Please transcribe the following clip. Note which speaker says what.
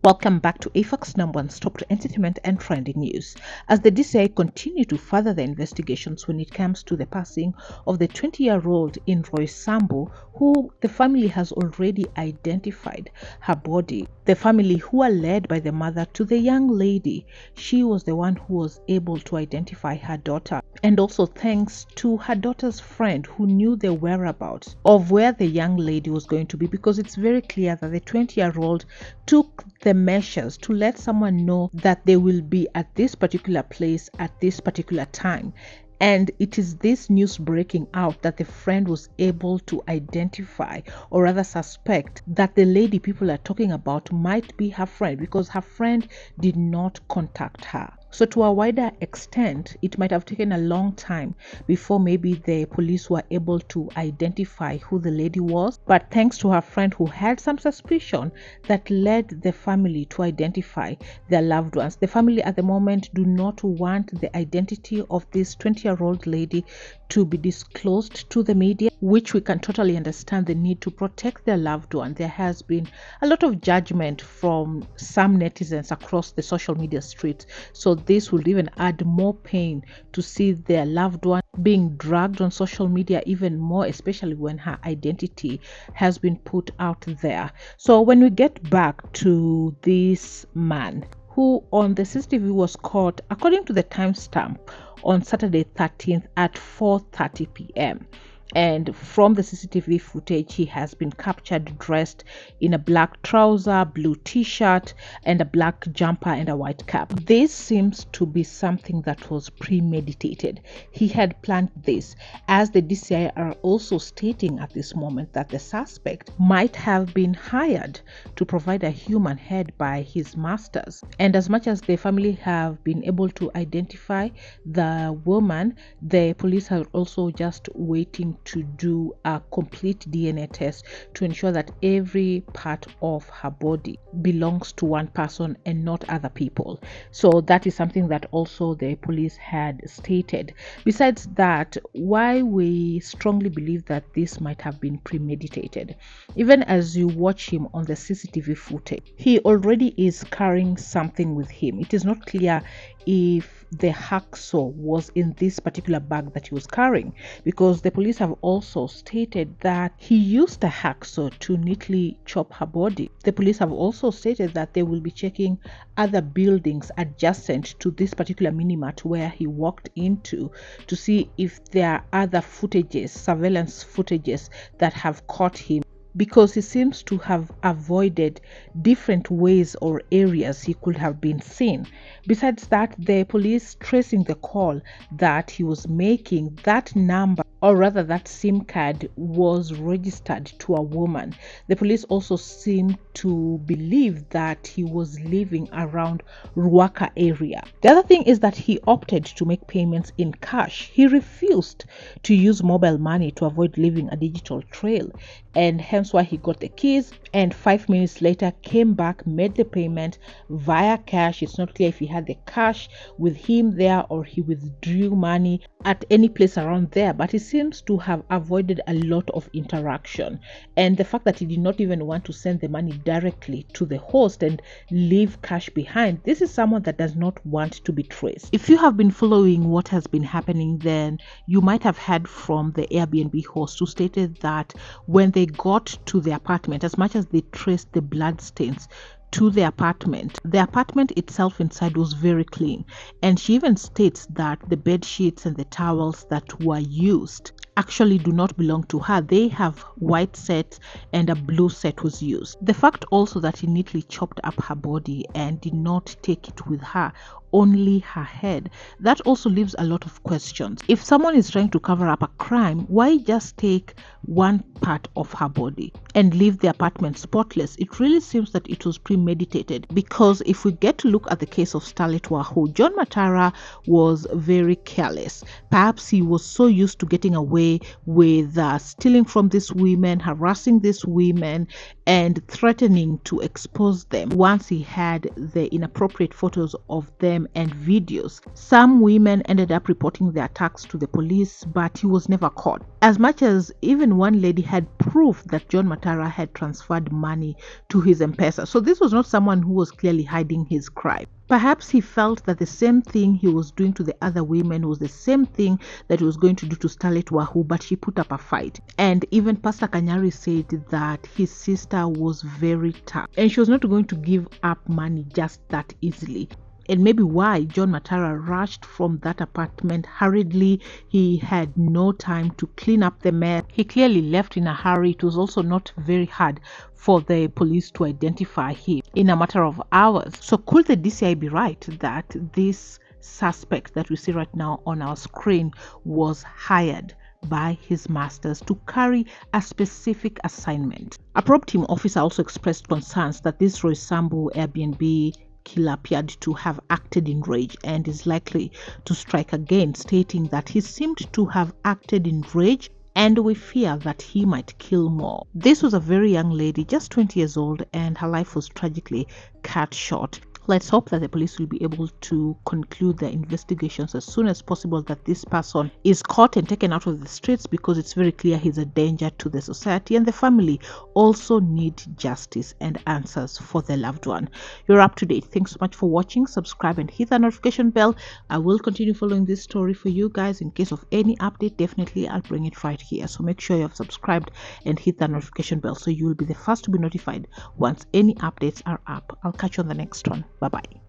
Speaker 1: Welcome back to AFAX number one stop to entertainment and trending news. As the DCI continue to further their investigations when it comes to the passing of the 20-year-old in Roy Sambu, who the family has already identified her body. The family, who are led by the mother to the young lady, she was the one who was able to identify her daughter. And also thanks to her daughter's friend who knew the whereabouts of where the young lady was going to be, because it's very clear that the 20-year-old took the measures to let someone know that they will be at this particular place at this particular time. And it is this news breaking out that the friend was able to identify, or rather suspect, that the lady people are talking about might be her friend, because her friend did not contact her. So to a wider extent, it might have taken a long time before maybe the police were able to identify who the lady was. But thanks to her friend who had some suspicion, that led the family to identify their loved ones. The family at the moment do not want the identity of this 20-year-old lady to be disclosed to the media, which we can totally understand the need to protect their loved one. There has been a lot of judgment from some netizens across the social media streets. So this will even add more pain to see their loved one being dragged on social media even more, especially when her identity has been put out there. So when we get back to this man who on the CCTV was caught, according to the timestamp, on Saturday 13th at 4:30 p.m. And from the CCTV footage, he has been captured dressed in a black trouser, blue t-shirt, and a black jumper and a white cap. This seems to be something that was premeditated. He had planned this, as the DCI are also stating at this moment that the suspect might have been hired to provide a human head by his masters. And as much as the family have been able to identify the woman, the police are also just waiting to do a complete DNA test to ensure that every part of her body belongs to one person and not other people. So that is something that also the police had stated. Besides that, why we strongly believe that this might have been premeditated, even as you watch him on the CCTV footage, he already is carrying something with him. It is not clear if the hacksaw was in this particular bag that he was carrying, because the police have also stated that he used a hacksaw to neatly chop her body. The police have also stated that they will be checking other buildings adjacent to this particular minimart where he walked into to see if there are other footages, surveillance footages, that have caught him, because he seems to have avoided different ways or areas he could have been seen. Besides that, the police tracing the call that he was making, that number, or rather that SIM card, was registered to a woman. The police also seem to believe that he was living around Ruaka area. The other thing is that he opted to make payments in cash. He refused to use mobile money to avoid leaving a digital trail, and hence why he got the keys and 5 minutes later came back, made the payment via cash. It's not clear if he had the cash with him there or he withdrew money at any place around there, but he seems to have avoided a lot of interaction. And the fact that he did not even want to send the money directly to the host and leave cash behind, this is someone that does not want to be traced. If you have been following what has been happening, then you might have heard from the Airbnb host who stated that when they got to the apartment, as much as they traced the blood stains to the apartment itself inside was very clean. And she even states that the bed sheets and the towels that were used actually do not belong to her. They have white sets and a blue set was used. The fact also that he neatly chopped up her body and did not take it with her, only her head, that also leaves a lot of questions. If someone is trying to cover up a crime, why just take one part of her body and leave the apartment spotless? It really seems that it was premeditated, because if we get to look at the case of Starlet Wahu, John Matara was very careless. Perhaps he was so used to getting away with stealing from these women, harassing these women, and threatening to expose them once he had the inappropriate photos of them and videos. Some women ended up reporting the attacks to the police, but he was never caught. As much as even one lady had proof that John Matara had transferred money to his M-Pesa. So this was not someone who was clearly hiding his crime. Perhaps he felt that the same thing he was doing to the other women was the same thing that he was going to do to Starlet Wahu, but she put up a fight. And even Pastor Kanyari said that his sister was very tough and she was not going to give up money just that easily. And maybe why John Matara rushed from that apartment hurriedly. He had no time to clean up the mess. He clearly left in a hurry. It was also not very hard for the police to identify him in a matter of hours. So could the DCI be right that this suspect that we see right now on our screen was hired by his masters to carry a specific assignment? A probe team officer also expressed concerns that this Roysambu Airbnb killer appeared to have acted in rage and is likely to strike again, stating that he seemed to have acted in rage and we fear that he might kill more. This was a very young lady, just 20 years old, and her life was tragically cut short. Let's hope that the police will be able to conclude their investigations as soon as possible, that this person is caught and taken out of the streets, because it's very clear he's a danger to the society, and the family also need justice and answers for their loved one. You're up to date. Thanks so much for watching. Subscribe and hit the notification bell. I will continue following this story for you guys. In case of any update, definitely I'll bring it right here. So make sure you have subscribed and hit the notification bell so you will be the first to be notified once any updates are up. I'll catch you on the next one. Bye bye.